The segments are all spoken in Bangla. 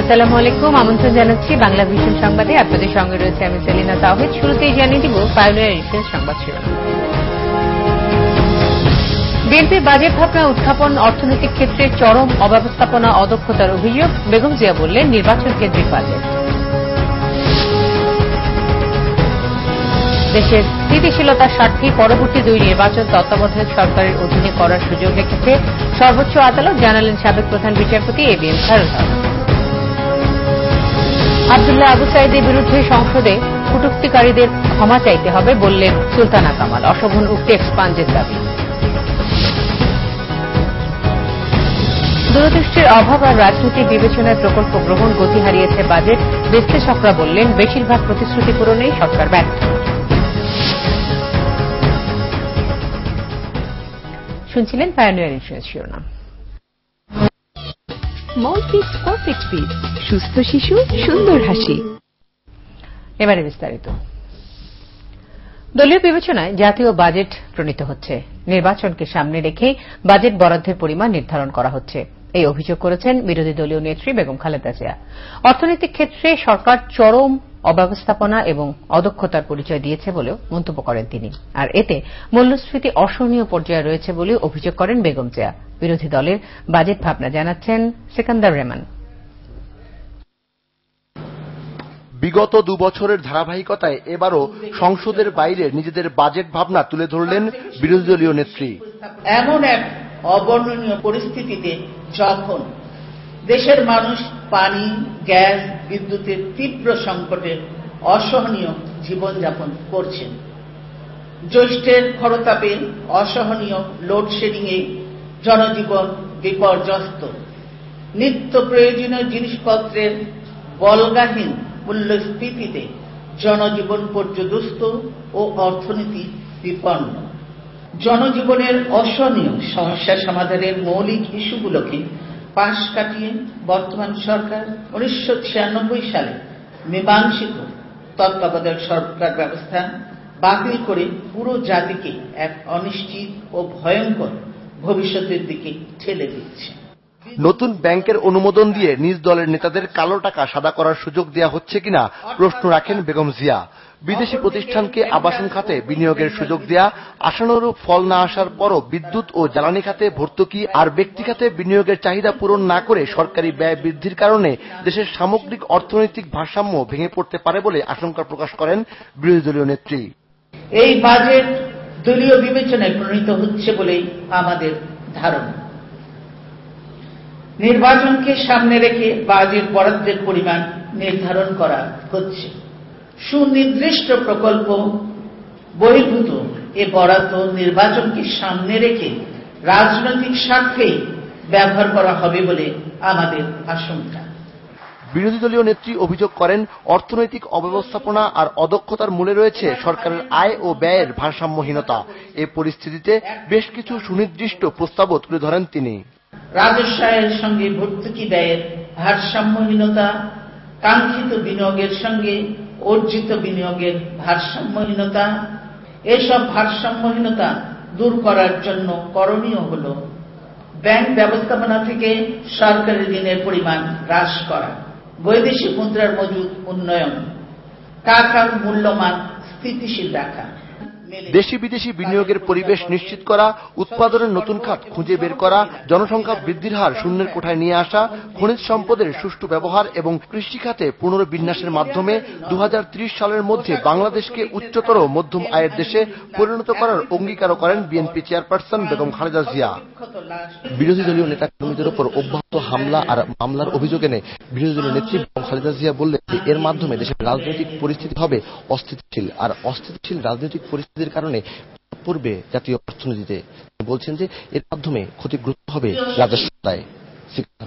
আসসালামু আলাইকুম, আমন্ত্রণ জানাচ্ছি বাংলা ভিশন সংবাদে। আপনাদের সঙ্গে রয়েছে আমি সেলিনা তাওহিদ। শুরুতেই জানিয়ে দিব পায়োনিয়ার ইনফ্লুয়েন্স সংবাদ শিরোনাম। বিএনপির বাজেট ভাবনা উত্থাপন, অর্থনৈতিক ক্ষেত্রে চরম অব্যবস্থাপনা, অদক্ষতার অভিযোগ। বেগম জিয়া বললেন, নির্বাচন কেন্দ্রিক বাজেট। দেশের স্থিতিশীলতার স্বার্থে পরবর্তী 2 নির্বাচন তত্ত্বাবধায়ক সরকারের অধীনে করার সুযোগ রেখেছে সর্বোচ্চ আদালত, জানালেন সাবেক প্রধান বিচারপতি এবিএম খায়রুল হক। আব্দুল্লাহ আবু সাঈদের বিরুদ্ধে সংসদে কটূক্তিকারীদের ক্ষমা চাইতে হবে, বললেন সুলতানা কামাল। অশোভন উক্তি এক্সপাঞ্জের দাবি। দূরদৃষ্টির অভাব আর রাজনৈতিক বিবেচনায় প্রকল্প গ্রহণ গতি হারিয়েছে বাজেট, বিশ্লেষকরা বললেন বেশিরভাগ প্রতিশ্রুতি পূরণেই সরকার ব্যর্থ। শুনছিলেন পায়োনিয়ার ইনফ্লুয়েন্স শিরোনাম। মলফিক্স পারফেক্ট ফিট, সুস্থ শিশু, সুন্দর হাসি। এবারে বিস্তারিত। দলীয় বিবেচনায় জাতীয় বাজেট প্রণীত হচ্ছে। নির্বাচনকে সামনে রেখেই বাজেট বরাদ্দের পরিমাণ নির্ধারণ করা হচ্ছে, এই অভিযোগ করেছেন বিরোধী দলীয় নেত্রী বেগম খালেদা জিয়া। অর্থনৈতিক ক্ষেত্রে সরকার চরম অব্যবস্থাপনা এবং অদক্ষতার পরিচয় দিয়েছে বলেও মন্তব্য করেন তিনি। আর এতে মূল্যস্ফীতি অসহনীয় পর্যায়ে রয়েছে বলে অভিযোগ করেন বেগম জিয়া। বিরোধী দলের বাজেট ভাবনা জানাচ্ছেন সিকান্দার রেমান। বিগত 2 বছরের ধারাবাহিকতায় এবারও সংসদের বাইরে নিজেদের বাজেট ভাবনা তুলে ধরলেন বিরোধী দলীয় নেত্রী। এমন এক অবর্ণনীয় পরিস্থিতিতে যখন দেশের মানুষ পানি, গ্যাস, বিদ্যুতের তীব্র সংকটে অসহনীয় জীবনযাপন করছেন, জ্যৈষ্ঠের খরতাপে অসহনীয় লোডশেডিংয়ে জনজীবন বিপর্যস্ত, নিত্য প্রয়োজনীয় জিনিসপত্রের বলগাহীন মূল্যস্ফীতিতে জনজীবন পর্যদস্ত ও অর্থনীতি বিপন্ন। জনজীবনের অসহনীয় সমস্যা সমাধানের মৌলিক ইস্যুগুলোকে পাশ কাটিয়ে বর্তমান সরকার 1996 সালে মীমাংসিত তত্ত্বাবধায়ক সরকার ব্যবস্থা বাতিল করে পুরো জাতিকে এক অনিশ্চিত ও ভয়ঙ্কর ভবিষ্যতের দিকে ঠেলে দিচ্ছে। নতুন ব্যাংকের অনুমোদন দিয়ে নিজ দলের নেতাদের কালো টাকা সাদা করার সুযোগ দেওয়া হচ্ছে কিনা প্রশ্ন রাখেন বেগম জিয়া। বিদেশি প্রতিষ্ঠানকে আবাসন খাতে বিনিয়োগের সুযোগ দেয়া, আশানুরূপ ফল না আসার পরও বিদ্যুৎ ও জ্বালানি খাতে ভর্তুকি আর ব্যক্তি খাতে বিনিয়োগের চাহিদা পূরণ না করে সরকারি ব্যয় বৃদ্ধির কারণে দেশের সামগ্রিক অর্থনৈতিক ভারসাম্য ভেঙে পড়তে পারে বলে আশঙ্কা প্রকাশ করেন বিরোধী দলীয় নেত্রী। এই বাজেট দলীয় বিবেচনায় প্রণীত হচ্ছে বলেই আমাদের ধারণা। নির্বাচনকে সামনে রেখে বাজেট বরাদ্দের পরিমাণ নির্ধারণ করা হচ্ছে। সুনির্দিষ্ট প্রকল্প বহির্ভূত এ বরাদ্দ নির্বাচনকে সামনে রেখে রাজনৈতিক স্বার্থে ব্যবহার করা হবে বলে আমাদের আশঙ্কা। বিরোধী দলীয় নেত্রী অভিযোগ করেন, অর্থনৈতিক অব্যবস্থাপনা আর অদক্ষতার মূলে রয়েছে সরকারের আয় ও ব্যয়ের ভারসাম্যহীনতা। এ পরিস্থিতিতে বেশ কিছু সুনির্দিষ্ট প্রস্তাবও তুলে ধরেন তিনি। রাজস্ব আয়ের সঙ্গে ভর্তুকি ব্যয়ের ভারসাম্যহীনতা, কাঙ্ক্ষিত বিনিয়োগের সঙ্গে অর্জিত বিনিয়োগের ভারসাম্যহীনতা, এসব ভারসাম্যহীনতা দূর করার জন্য করণীয় হল ব্যাংক ব্যবস্থাপনা থেকে সরকারি ঋণের পরিমাণ হ্রাস করা, বৈদেশিক মুদ্রার মজুদ উন্নয়ন, টাকার মূল্যমান স্থিতিশীল রাখা, দেশি বিদেশি বিনিয়োগের পরিবেশ নিশ্চিত করা, উৎপাদনের নতুন খাত খুঁজে বের করা, জনসংখ্যা বৃদ্ধির হার শূন্যের কোঠায় নিয়ে আসা, খনিজ সম্পদের সুষ্ঠু ব্যবহার এবং কৃষি খাতে পুনর্বিন্যাসের মাধ্যমে 2030 সালের মধ্যে বাংলাদেশকে উচ্চতর মধ্যম আয়ের দেশে পরিণত করার অঙ্গীকারও করেন বিএনপি চেয়ারপারসন বেগম খালেদা জিয়া। বিরোধী দলীয় নেতা কর্মীদের উপর অব্যাহত হামলা আর মামলার অভিযোগ এনে বিরোধী দলীয় নেত্রী বেগম খালেদা জিয়া বললেন যে এর মাধ্যমে দেশের রাজনৈতিক পরিস্থিতি হবে অস্থিতিশীল, আর অস্থিতিশীল রাজনৈতিক পরিস্থিতির কারণে পড়বে জাতীয় অর্থনীতিতে। বলছেন যে এর মাধ্যমে ক্ষতিগ্রস্ত হবে রাজস্ব আয়।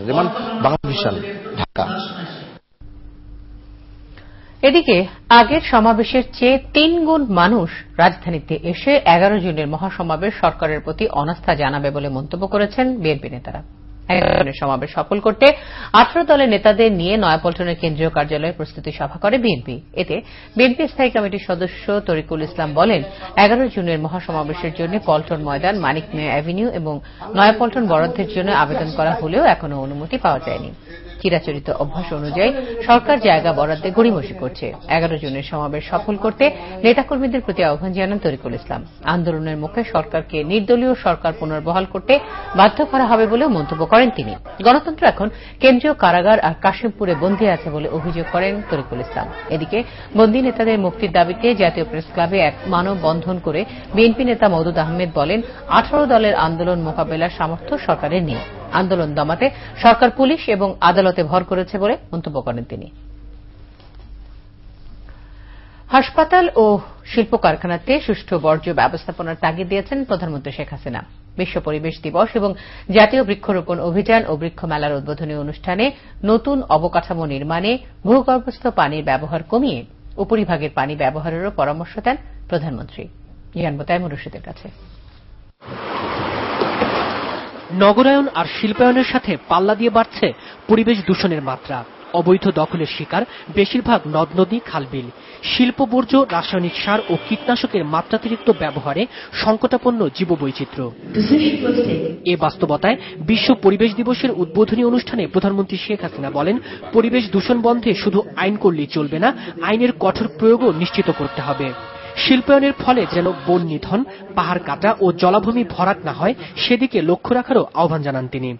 রেমান, বাংলা ভিশন, ঢাকা। এদিকে আগের সমাবেশের চেয়ে 3 গুণ মানুষ রাজধানীতে এসে 11 জুনের মহাসমাবেশ সরকারের প্রতি অনাস্থা জানাবে বলে মন্তব্য করেছেন বিএনপি নেতারা। 11 জুনের সমাবেশ সফল করতে 18 দলের নেতাদের নিয়ে নয়াপল্টনের কেন্দ্রীয় কার্যালয়ে প্রস্তুতি সভা করে বিএনপি। এতে বিএনপি স্থায়ী কমিটির সদস্য তরিকুল ইসলাম বলেন, 11 জুনের মহাসমাবেশের জন্য পল্টন ময়দান, মানিক মিয়া অ্যাভিনিউ এবং নয়াপল্টন বরাদ্দের জন্য আবেদন করা হলেও এখনো অনুমতি পাওয়া যায়নি। চিরাচরিত অভ্যাস অনুযায়ী সরকার জায়গা বরাদ্দে গড়িমসি করছে। 11 জুনের সমাবেশ সফল করতে নেতাকর্মীদের প্রতি আহ্বান জানান তরিকুল ইসলাম। আন্দোলনের মুখে সরকারকে নির্দলীয় সরকার পুনর্বহাল করতে বাধ্য করা হবে বলেও মন্তব্য করেন তিনি। গণতন্ত্র এখন কেন্দ্রীয় কারাগার আর কাশিমপুরে বন্দী আছে বলে অভিযোগ করেন তরিকুল ইসলাম। এদিকে বন্দী নেতাদের মুক্তির দাবিতে জাতীয় প্রেস ক্লাবে এক মানববন্ধন করে বিএনপি নেতা মওদুদ আহমেদ বলেন, 18 দলের আন্দোলন মোকাবেলার সামর্থ্য সরকারের নেই। আন্দোলন দমাতে সরকার পুলিশ এবং আদালতে ভর করেছে বলে মন্তব্য করেন তিনি। হাসপাতাল ও শিল্প কারখানাতে সুষ্ঠু বর্জ্য ব্যবস্থাপনার তাগিদ দিয়েছেন প্রধানমন্ত্রী শেখ হাসিনা। বিশ্ব পরিবেশ দিবস এবং জাতীয় বৃক্ষরোপণ অভিযান ও বৃক্ষ মেলার উদ্বোধনী অনুষ্ঠানে নতুন অবকাঠামো নির্মাণে ভূগর্ভস্থ পানির ব্যবহার কমিয়ে উপরিভাগের পানি ব্যবহারেরও পরামর্শ দেন প্রধানমন্ত্রী। জানব তাইমুর রশিদের কাছে। নগরায়ন আর শিল্পায়নের সাথে পাল্লা দিয়ে বাড়ছে পরিবেশ দূষণের মাত্রা। অবৈধ দখলের শিকার বেশিরভাগ নদ নদী, খালবিল। শিল্প বর্জ্য, রাসায়নিক সার ও কীটনাশকের মাত্রাতিরিক্ত ব্যবহারে সংকটাপন্ন জীববৈচিত্র্য। এ বাস্তবতায় বিশ্ব পরিবেশ দিবসের উদ্বোধনী অনুষ্ঠানে প্রধানমন্ত্রী শেখ হাসিনা বলেন, পরিবেশ দূষণ বন্ধে শুধু আইন করলেই চলবে না, আইনের কঠোর প্রয়োগও নিশ্চিত করতে হবে। শিল্পায়নের ফলে যেন বন নিধন, পাহাড় কাটা ও জলাভূমি ভরাট না হয় সেদিকে লক্ষ্য রাখারও আহ্বান জানান তিনি।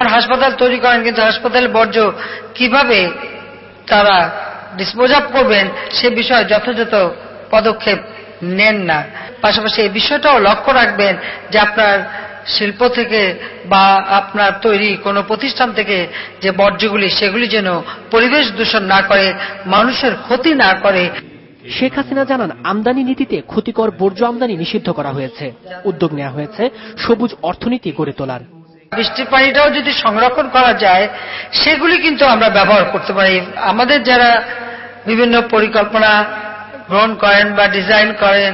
হাসপাতাল তৈরি করেন, কিন্তু হাসপাতালের বর্জ্য কিভাবে তারা ডিসপোজ আপ করবেন সে বিষয়ে যথাযথ পদক্ষেপ নেন না। পাশাপাশি এই বিষয়টাও লক্ষ্য রাখবেন যে আপনার শিল্প থেকে বা আপনার তৈরি কোনো প্রতিষ্ঠান থেকে যে বর্জ্যগুলি সেগুলি যেন পরিবেশ দূষণ না করে, মানুষের ক্ষতি না করে। শেখ হাসিনা জানান, আমদানি নীতিতে ক্ষতিকর বর্জ্য আমদানি নিষিদ্ধ করা হয়েছে। উদ্যোগ নেওয়া হয়েছে সবুজ অর্থনীতি গড়ে তোলার। বৃষ্টির পানিটাও যদি সংরক্ষণ করা যায় সেগুলি কিন্তু আমরা ব্যবহার করতে পারি। আমাদের যারা বিভিন্ন পরিকল্পনা গ্রহণ করেন বা ডিজাইন করেন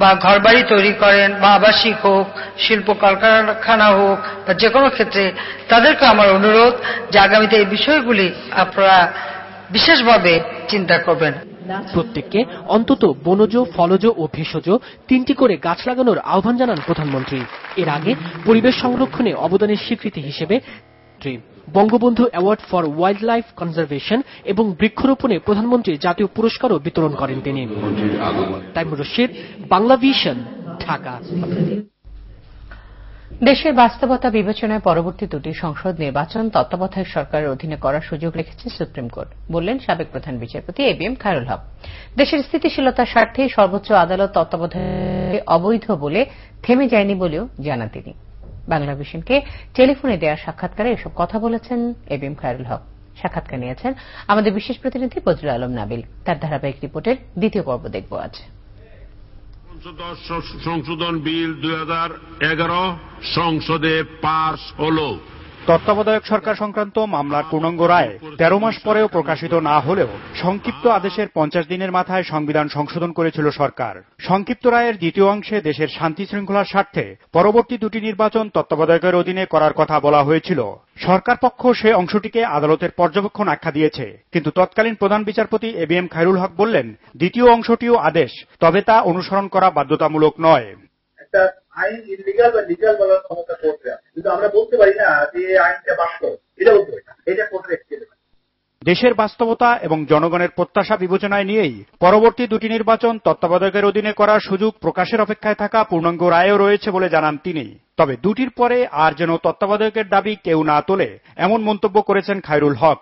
বা ঘরবাড়ি তৈরি করেন বা আবাসিক হোক, শিল্প কারখানা হোক বা যে কোনো ক্ষেত্রে, তাদেরকে আমার অনুরোধ যে আগামীতে এই বিষয়গুলি আপনারা বিশেষভাবে চিন্তা করবেন। প্রত্যেককে অন্তত বনজ, ফলজ ও ভেষজ 3টি করে গাছ লাগানোর আহ্বান জানান প্রধানমন্ত্রী। এর আগে পরিবেশ সংরক্ষণে অবদানের স্বীকৃতি হিসেবে Bangabandhu award for wild life conservation এবং বৃক্ষরোপণে প্রধানমন্ত্রী জাতীয় পুরস্কারও বিতরণ করেন তিনি। তাইমুর রশিদ, বাংলা ভিশন, ঢাকা। দেশের বাস্তবতা বিবেচনায় পরবর্তী 2টি সংসদ নির্বাচন তত্ত্বাবধায়ক সরকারের অধীনে করার সুযোগ রেখেছে সুপ্রিম কোর্ট, বললেন সাবেক প্রধান বিচারপতি এবিএম খায়রুল হক। দেশের স্থিতিশীলতার স্বার্থে সর্বোচ্চ আদালত তত্ত্বাবধায়ক অবৈধ বলে থেমে যায়নি বলেও জানান তিনি। বাংলা ভিশনকে টেলিফোনে দেওয়া সাক্ষাৎকারে এসব কথা বলেছেন এবিএম খায়রুল হক। সাক্ষাৎকার নিয়েছেন আমাদের বিশেষ প্রতিনিধি বদরুল আলম নাবিল। তার ধারাবাহিক রিপোর্টের দ্বিতীয় পর্ব দেখব আজ। সংশোধন বিল 2011 সংসদে পাস হলো। তত্ত্বাবধায়ক সরকার সংক্রান্ত মামলার পূর্ণাঙ্গ রায় 13 মাস পরেও প্রকাশিত না হলেও সংক্ষিপ্ত আদেশের 50 দিনের মাথায় সংবিধান সংশোধন করেছিল সরকার। সংক্ষিপ্ত রায়ের দ্বিতীয় অংশে দেশের শান্তি শৃঙ্খলার স্বার্থে পরবর্তী 2টি নির্বাচন তত্ত্বাবধায়কের অধীনে করার কথা বলা হয়েছিল। সরকার পক্ষ সে অংশটিকে আদালতের পর্যবেক্ষণ আখ্যা দিয়েছে, কিন্তু তৎকালীন প্রধান বিচারপতি এবিএম খায়রুল হক বললেন, দ্বিতীয় অংশটিও আদেশ, তবে তা অনুসরণ করা বাধ্যতামূলক নয়। আইন ইলিগাল বা লিগাল বলার ক্ষমতা কোর্টে আছে, কিন্তু আমরা বলতে পারি না যে এই আইনটা বাস্তব, এটা বলতে পারি না, এটা কোর্টে রেখে দেবে। দেশের বাস্তবতা এবং জনগণের প্রত্যাশা বিবেচনায় নিয়েই পরবর্তী 2টি নির্বাচন তত্ত্বাবধায়কের অধীনে করার সুযোগ প্রকাশের অপেক্ষায় থাকা পূর্ণাঙ্গ রায়ও রয়েছে বলে জানান তিনি। তবে 2টির পরে আর যেন তত্ত্বাবধায়কের দাবি কেউ না তোলে, এমন মন্তব্য করেছেন খায়রুল হক।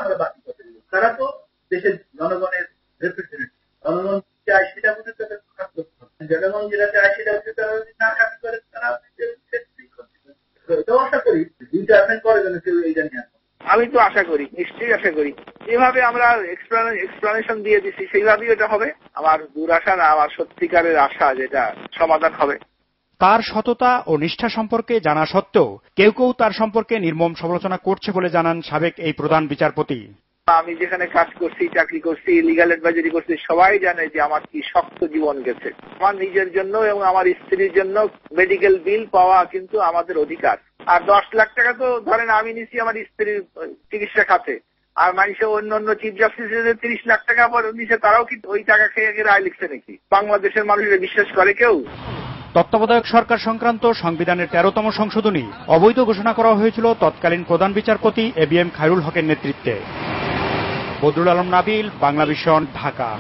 আমরা বাকি করতে দিব, তারা তো দেশের জনগণের রিপ্রেজেন্টেটিভ, জনগণ চায় সেটা বুঝে তাদের প্রকাশ করতে হবে, জনগণ যেটা চায় সেটা বুঝে তারা যদি না কাজ করে তারা এটাও আশা করি 2 টার্মের পরে যেন কেউ এই জানিয়ে আসে। আমি তো আশা করি, নিশ্চয়ই আশা করি, যেভাবে আমরা এক্সপ্লানেশন দিয়ে দিচ্ছি সেইভাবেই এটা হবে। আমার দুরাশা না, আমার সত্যিকারের আশা যেটা সমাধান হবে। তার সততা ও নিষ্ঠা সম্পর্কে জানা সত্ত্বেও কেউ কেউ তার সম্পর্কে নির্মম সমালোচনা করছে বলে জানান সাবেক এই প্রধান বিচারপতি। আমি যেখানে কাজ করছি, চাকরি করছি, লিগাল অ্যাডভাইজারি করছি, সবাই জানে যে আমার কি শক্ত জীবন গেছে। আমার নিজের জন্য এবং আমার স্ত্রীর জন্য মেডিকেল বিল পাওয়া কিন্তু আমাদের অধিকার। আর 10 লাখ টাকা তো ধরেন আমি নিছি আমার স্ত্রীর চিকিৎসা খাতে, আর মানুষের অন্য চিফ জাস্টিসের 30 লাখ টাকা পর নিছে, তারাও কি ওই টাকা খেয়ে রায় লিখছে নাকি? বাংলাদেশের মানুষের বিশ্বাস করে কেউ? তত্ত্বাবধায়ক সরকার সংক্রান্ত সংবিধানের 13তম সংশোধনী অবৈধ ঘোষণা করা হয়েছিল তৎকালীন প্রধান বিচারপতি এবিএম খায়রুল হকের নেতৃত্বে। বদরুল আলম নাবিল, বাংলা ভিশন, ঢাকা।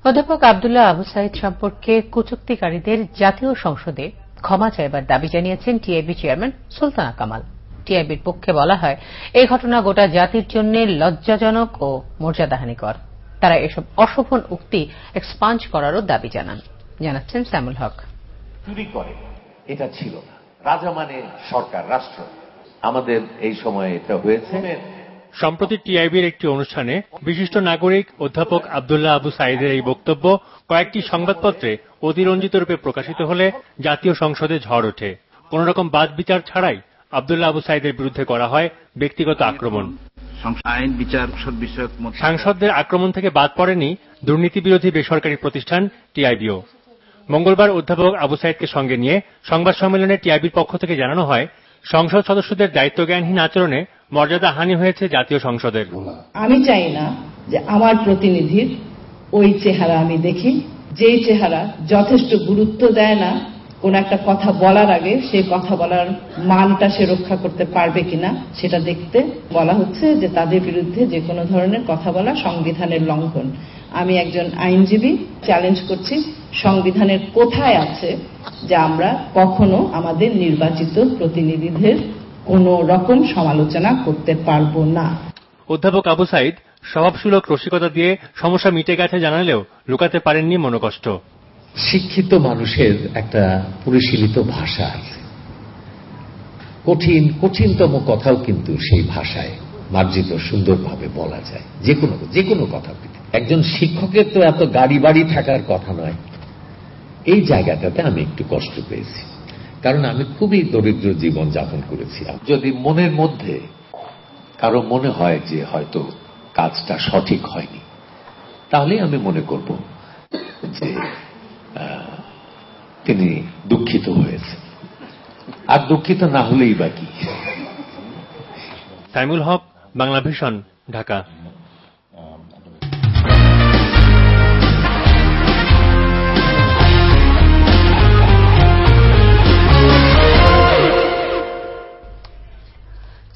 অধ্যাপক আব্দুল্লাহ আবু সাঈদ সম্পর্কে কুচুক্তিকারীদের জাতীয় সংসদে ক্ষমা চাইবার দাবি জানিয়েছেন টিআইবি চেয়ারম্যান সুলতানা কামাল। টিআইবির পক্ষে বলা হয়, এই ঘটনা গোটা জাতির জন্য লজ্জাজনক ও মর্যাদাহানিকর। তারা এসব অশোভন উক্তি এক্সপাঞ্জ করারও দাবি জানাচ্ছেন স্যামুল হক। চুরি করে এটা ছিল না, রাজা মানে সরকার, রাষ্ট্র। আমাদের এই সময়ে এটা হয়েছে। সম্প্রতি টিআইবির একটি অনুষ্ঠানে বিশিষ্ট নাগরিক অধ্যাপক আব্দুল্লাহ আবু সাঈদের এই বক্তব্য কয়েকটি সংবাদপত্রে অতিরঞ্জিত রূপে প্রকাশিত হলে জাতীয় সংসদে ঝড় ওঠে। কোন রকম বাদ বিচার ছাড়াই আব্দুল্লাহ আবু সাঈদের বিরুদ্ধে করা হয় ব্যক্তিগত আক্রমণ। আইন বিচার বিষয়ক সাংসদদের আক্রমণ থেকে বাদ পড়েনি দুর্নীতি বিরোধী বেসরকারি প্রতিষ্ঠান টিআইবিও। মঙ্গলবার অধ্যাপক আবু সাঈদকে সঙ্গে নিয়ে সংবাদ সম্মেলনে টিআইবির পক্ষ থেকে জানানো হয়, সংসদ সদস্যদের দায়িত্বজ্ঞানহীন আচরণে মর্যাদা হানি হয়েছে জাতীয় সংসদের। আমি চাই না যে আমার প্রতিনিধির ওই চেহারা আমি দেখি, যে চেহারা যথেষ্ট গুরুত্ব দেয় না কোন একটা কথা বলার আগে সেই কথা বলার মানটা সে রক্ষা করতে পারবে কিনা সেটা দেখতে বলা হচ্ছে যে তাদের বিরুদ্ধে যে কোনো ধরনের কথা বলা সংবিধানের লঙ্ঘন। আমি একজন আইনজীবী, চ্যালেঞ্জ করছি, সংবিধানের কোথায় আছে যে আমরা কখনো আমাদের নির্বাচিত প্রতিনিধিদের কোন রকম সমালোচনা করতে পারবো না। অধ্যাপক আবু সাঈদ স্বভাবসুলভ রসিকতা দিয়ে সমস্যা মিটে গেছে জানালেও লুকাতে পারেননি মনোকষ্ট। শিক্ষিত মানুষের একটা পরিশীলিত ভাষা আছে, কঠিনতম কথাও কিন্তু সেই ভাষায় মার্জিত সুন্দরভাবে বলা যায়। যে কোনো কথা। একজন শিক্ষকের তো এত গাড়ি বাড়ি থাকার কথা নয়। এই জায়গাটাতে আমি একটু কষ্ট পেয়েছি, কারণ আমি খুবই দরিদ্র জীবন যাপন করেছি। যদি মনের মধ্যে কারো মনে হয় যে হয়তো কাজটা সঠিক হয়নি, তাহলে আমি মনে করব যে তিনি দুঃখিত হয়েছে, আর দুঃখিত না হলেই বাকি। সাইমুল হক, বাংলা ভিশন, ঢাকা।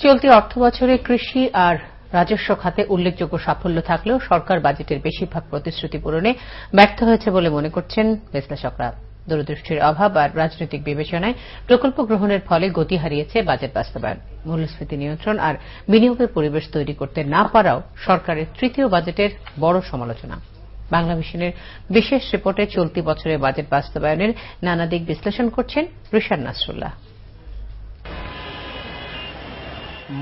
চলতি অর্থবছরে কৃষি আর রাজস্ব খাতে উল্লেখযোগ্য সাফল্য থাকলেও সরকার বাজেটের বেশিরভাগ প্রতিশ্রুতি পূরণে ব্যর্থ হয়েছে বলে মনে করছেন বিশ্লেষকরা। দূরদৃষ্টির অভাব আর রাজনৈতিক বিবেচনায় প্রকল্প গ্রহণের ফলে গতি হারিয়েছে বাজেট বাস্তবায়ন। মূল্যস্ফীতি নিয়ন্ত্রণ আর বিনিয়োগের পরিবেশ তৈরি করতে না পারাও সরকারের তৃতীয় বাজেটের বড় সমালোচনা। বাংলা ভিশনের বিশেষ রিপোর্টে চলতি বছরের বাজেট বাস্তবায়নের নানা দিক বিশ্লেষণ করছেন রিশাদ নাসরুল্লাহ।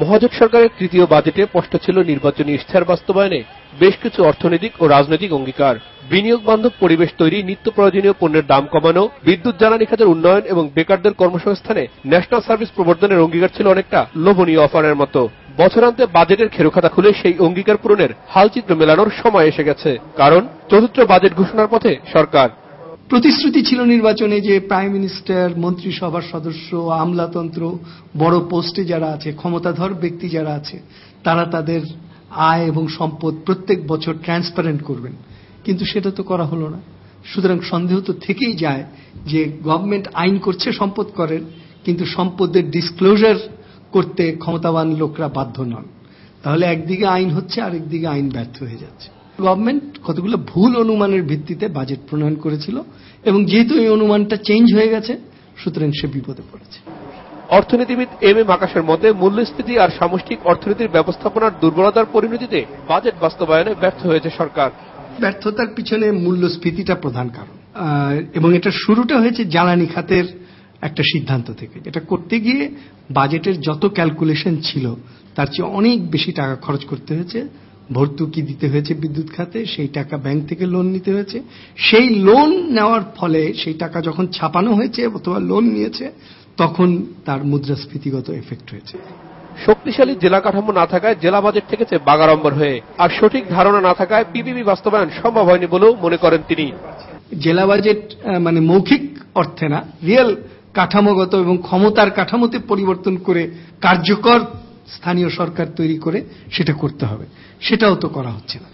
মহাজোট সরকারের তৃতীয় বাজেটে স্পষ্ট ছিল নির্বাচনী ইশতেহার বাস্তবায়নে বেশ কিছু অর্থনৈতিক ও রাজনৈতিক অঙ্গীকার। বিনিয়োগ বান্ধব পরিবেশ তৈরি, নিত্য প্রয়োজনীয় পণ্যের দাম কমানো, বিদ্যুৎ জ্বালানি খাতের উন্নয়ন এবং বেকারদের কর্মসংস্থানে ন্যাশনাল সার্ভিস প্রবর্তনের অঙ্গীকার ছিল অনেকটা লোভনীয় অফারের মতো। বছরান্তে বাজেটের খেরোখাতা খুলে সেই অঙ্গীকার পূরণের হালচিত্র মেলানোর সময় এসে গেছে, কারণ চতুর্থ বাজেট ঘোষণার পথে সরকার। প্রতিশ্রুতি ছিল নির্বাচনে যে প্রাইম মিনিস্টার, মন্ত্রিসভার সদস্য, আমলাতন্ত্র, বড় পোস্টে যারা আছে, ক্ষমতাধর ব্যক্তি যারা আছে, তারা তাদের আয় এবং সম্পদ প্রত্যেক বছর ট্রান্সপারেন্ট করবেন, কিন্তু সেটা তো করা হলো না। সুতরাং সন্দেহ তো থেকেই যায় যে গভর্নমেন্ট আইন করছে সম্পদ করেন, কিন্তু সম্পদের ডিসক্লোজার করতে ক্ষমতাবান লোকরা বাধ্য নন। তাহলে একদিকে আইন হচ্ছে, আরেকদিকে আইন ব্যর্থ হয়ে যাচ্ছে। গভর্নমেন্ট কতগুলো ভুল অনুমানের ভিত্তিতে বাজেট প্রণয়ন করেছিল এবং যেহেতু এই অনুমানটা চেঞ্জ হয়ে গেছে, সুতরাং সে বিপদে পড়েছে। অর্থনীতিবিদ এম এ আকাশের মতে মূল্যস্ফীতি আর সামষ্টিক অর্থনীতির ব্যবস্থাপনার দুর্বলতার পরিণতিতে বাজেট বাস্তবায়নে ব্যর্থ হয়েছে সরকার। ব্যর্থতার পিছনে মূল্যস্ফীতিটা প্রধান কারণ, এবং এটা শুরুটা হয়েছে জ্বালানি খাতের একটা সিদ্ধান্ত থেকে। এটা করতে গিয়ে বাজেটের যত ক্যালকুলেশন ছিল তার চেয়ে অনেক বেশি টাকা খরচ করতে হয়েছে। ভর্তুকি দিতে হয়েছে বিদ্যুৎ খাতে, সেই টাকা ব্যাংক থেকে লোন নিতে হয়েছে। সেই লোন নেওয়ার ফলে সেই টাকা যখন ছাপানো হয়েছে অথবা লোন নিয়েছে, তখন তার মুদ্রাস্ফীতিগত এফেক্ট হয়েছে। শক্তিশালী জেলা কাঠামো না থাকায় জেলা বাজেট থেকেছে বাগাড়ম্বর হয়ে, আর সঠিক ধারণা না থাকায় পিপিপি বাস্তবায়ন সম্ভব হয়নি বলেও মনে করেন তিনি। জেলা বাজেট মানে মৌখিক অর্থে না, রিয়েল কাঠামোগত এবং ক্ষমতার কাঠামোতে পরিবর্তন করে কার্যকর স্থানীয় সরকার তৈরি করে সেটা করতে হবে, সেটাও তো করা হচ্ছে না।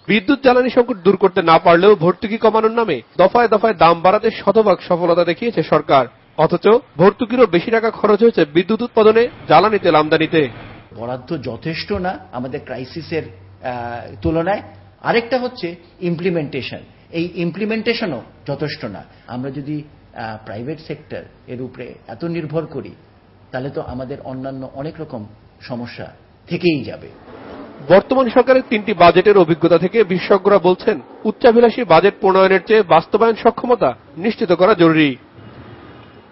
বিদ্যুৎ জ্বালানি সংকট দূর করতে না পারলেও ভর্তুকি কমানোর নামে দফায় দফায় দাম বাড়াতে শতভাগ সফলতা দেখিয়েছে সরকার। অথচ ভর্তুকিরও বেশি টাকা খরচ হয়েছে বিদ্যুৎ উৎপাদনে, জ্বালানি তেল আমদানিতে। বরাদ্দ যথেষ্ট না আমাদের ক্রাইসিসের তুলনায়। আরেকটা হচ্ছে ইমপ্লিমেন্টেশন, এই ইমপ্লিমেন্টেশনও যথেষ্ট না। আমরা যদি প্রাইভেট সেক্টর এর উপরে এত নির্ভর করি তাহলে তো আমাদের অন্যান্য অনেক রকম সমস্যা থেকেই যাবে। বর্তমান সরকারের 3টি বাজেটের অভিজ্ঞতা থেকে বিশেষজ্ঞরা বলছেন, উচ্চাভিলাষী বাজেট প্রণয়নের চেয়ে বাস্তবায়ন সক্ষমতা নিশ্চিত করা জরুরি।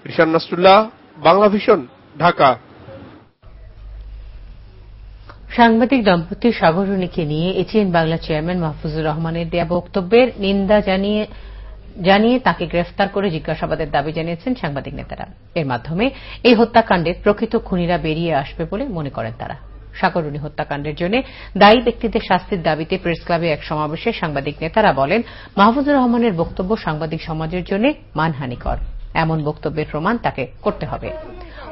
রিশান নাসরুল্লাহ, বাংলা ভিশন, ঢাকা। সাংবাদিক দম্পতি সাগর রুনিকে নিয়ে এটিএন বাংলা চেয়ারম্যান মাহফুজুর রহমানের দেয়া বক্তব্যের নিন্দা জানিয়ে তাকে গ্রেফতার করে জিজ্ঞাসাবাদের দাবি জানিয়েছেন সাংবাদিক নেতারা। এর মাধ্যমে এই হত্যাকাণ্ডের প্রকৃত খুনিরা বেরিয়ে আসবে বলে মনে করেন তারা। সাগর রুনি হত্যাকাণ্ডের জন্য দায়ী ব্যক্তিদের শাস্তির দাবিতে প্রেস ক্লাবে এক সমাবেশে সাংবাদিক নেতারা বলেন, মাহফুজুর রহমানের বক্তব্য সাংবাদিক সমাজের জন্য মানহানিকর। এমন বক্তব্যের প্রমাণ তাকে করতে হবে,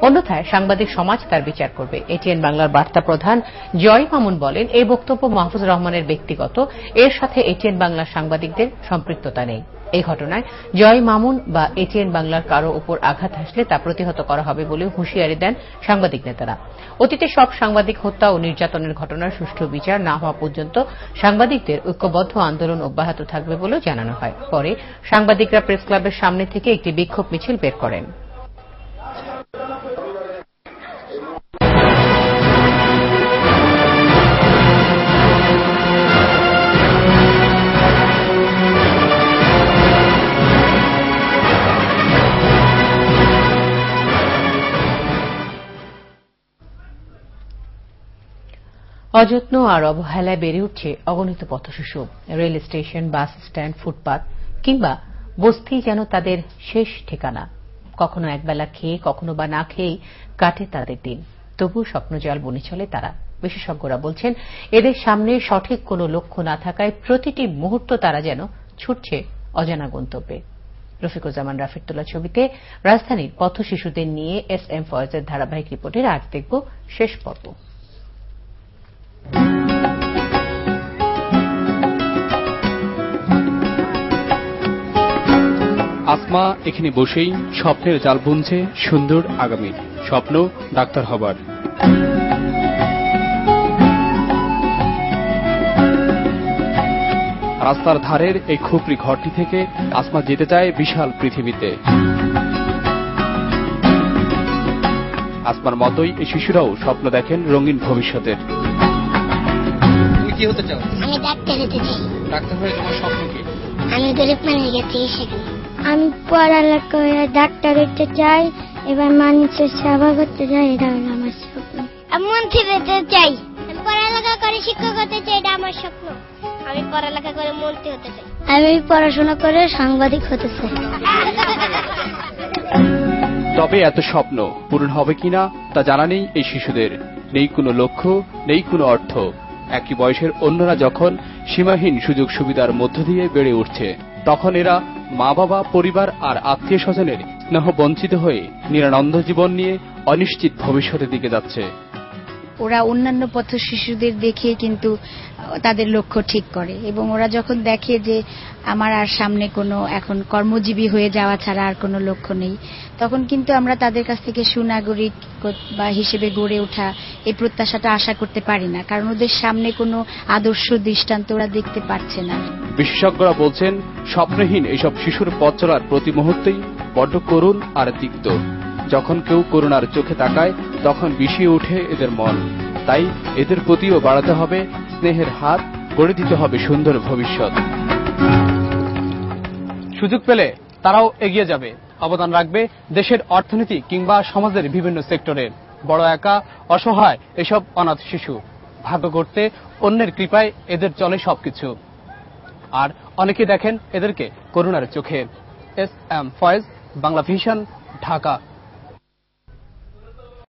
অন্যথায় সাংবাদিক সমাজ তার বিচার করবে। এটিএন বাংলার বার্তা প্রধান জয় মামুন বলেন, এই বক্তব্য মাহফুজুর রহমানের ব্যক্তিগত, এর সাথে এটিএন বাংলার সাংবাদিকদের সম্পৃক্ততা নেই। এই ঘটনায় জয় মামুন বা এটিএন বাংলার কারো উপর আঘাত আসলে তা প্রতিহত করা হবে বলে হুঁশিয়ারি দেন সাংবাদিক নেতারা। অতীতে সব সাংবাদিক হত্যা ও নির্যাতনের ঘটনার সুষ্ঠু বিচার না হওয়া পর্যন্ত সাংবাদিকদের ঐক্যবদ্ধ আন্দোলন অব্যাহত থাকবে বলেও জানানো হয়। পরে সাংবাদিকরা প্রেস ক্লাবের সামনে থেকে একটি বিক্ষোভ মিছিল বের করেন। অযত্ন আর অবহেলায় বেড়ে উঠছে অগণিত পথশিশু। রেল স্টেশন, বাস স্ট্যান্ড, ফুটপাত কিংবা বস্তি যেন তাদের শেষ ঠিকানা। কখনো একবেলা খেয়ে, কখনো বা না খেয়েই কাটে তাদের দিন। তবুও স্বপ্নজল বনে চলে তারা। বিশেষজ্ঞরা বলছেন, এদের সামনে সঠিক কোনো লক্ষ্য না থাকায় প্রতিটি মুহূর্ত তারা যেন ছুটছে অজানা গন্তব্যে। রফিকুজ্জামান রাফির তোলা ছবিতে রাজধানীর পথশিশুদের নিয়ে SM ফয়েজের ধারাবাহিক রিপোর্টের আজ দেখব শেষ পর্ব। আসমা এখানে বসেই স্বপ্নের জাল বুনছে সুন্দর আগামী স্বপ্ন, ডাক্তার হবার। রাস্তার ধারের এই খুপড়ি ঘরটি থেকে আসমা যেতে চায় বিশাল পৃথিবীতে। আসমার মতোই এই শিশুরাও স্বপ্ন দেখেন রঙিন ভবিষ্যতের। তুমি কি হতে চাও? আমি ডাক্তার হতে চাই। ডাক্তার হয়ে তোমার স্বপ্ন কি? আমি গরিব মানুষের কাছে শেখাবো। আমি পড়ালেখা করে ডাক্তার হতে চাই, এবার মানুষের সেবা করতে চাই, এটা হলো আমার স্বপ্ন। আমি মন্ত্রী হতে চাই। আমি পড়ালেখা করে শিক্ষক হতে চাই, এটা আমার স্বপ্ন। আমি পড়ালেখা করে মন্ত্রী হতে চাই। আমি পড়াশোনা করে সাংবাদিক হতে চাই। তবে এত স্বপ্ন পূরণ হবে কিনা তা জানা নেই এই শিশুদের। নেই কোনো লক্ষ্য, নেই কোনো অর্থ। একই বয়সের অন্যরা যখন সীমাহীন সুযোগ সুবিধার মধ্য দিয়ে বেড়ে উঠছে, তখন এরা মা বাবা, পরিবার আর আত্মীয় স্বজনের স্নেহ বঞ্চিত হয়ে নিরানন্দ জীবন নিয়ে অনিশ্চিত ভবিষ্যতের দিকে যাচ্ছে। ওরা অন্যান্য পথ শিশুদের দেখে কিন্তু তাদের লক্ষ্য ঠিক করে, এবং ওরা যখন দেখে যে আমার আর সামনে কোনো এখন কর্মজীবী হয়ে যাওয়া ছাড়া আর কোনো লক্ষ্য নেই, তখন কিন্তু আমরা তাদের কাছ থেকে সুনাগরিক বা হিসেবে গড়ে ওঠা এই প্রত্যাশাটা আশা করতে পারি না, কারণ ওদের সামনে কোনো আদর্শ দৃষ্টান্ত ওরা দেখতে পারছে না। বিশেষজ্ঞরা বলছেন, স্বপ্নহীন এইসব শিশুর পথ চলার প্রতি মুহূর্তেই বড্ড করুণ আর তিক্ত। যখন কেউ করুণার চোখে তাকায়, তখন বিষিয়ে ওঠে এদের মন। তাই এদের প্রতিও বাড়াতে হবে স্নেহের হাত, গড়ে দিতে হবে সুন্দর ভবিষ্যৎ। সুযোগ পেলে তারাও এগিয়ে যাবে, অবদান রাখবে দেশের অর্থনীতি কিংবা সমাজের বিভিন্ন সেক্টরে। বড় একা, অসহায় এসব অনাথ শিশু। ভাগ্য করতে অন্যের কৃপায় এদের চলে সবকিছু। আর অনেকে দেখেন এদেরকে করুণার চোখে। SM Foyez, Bangla vision, Dhaka.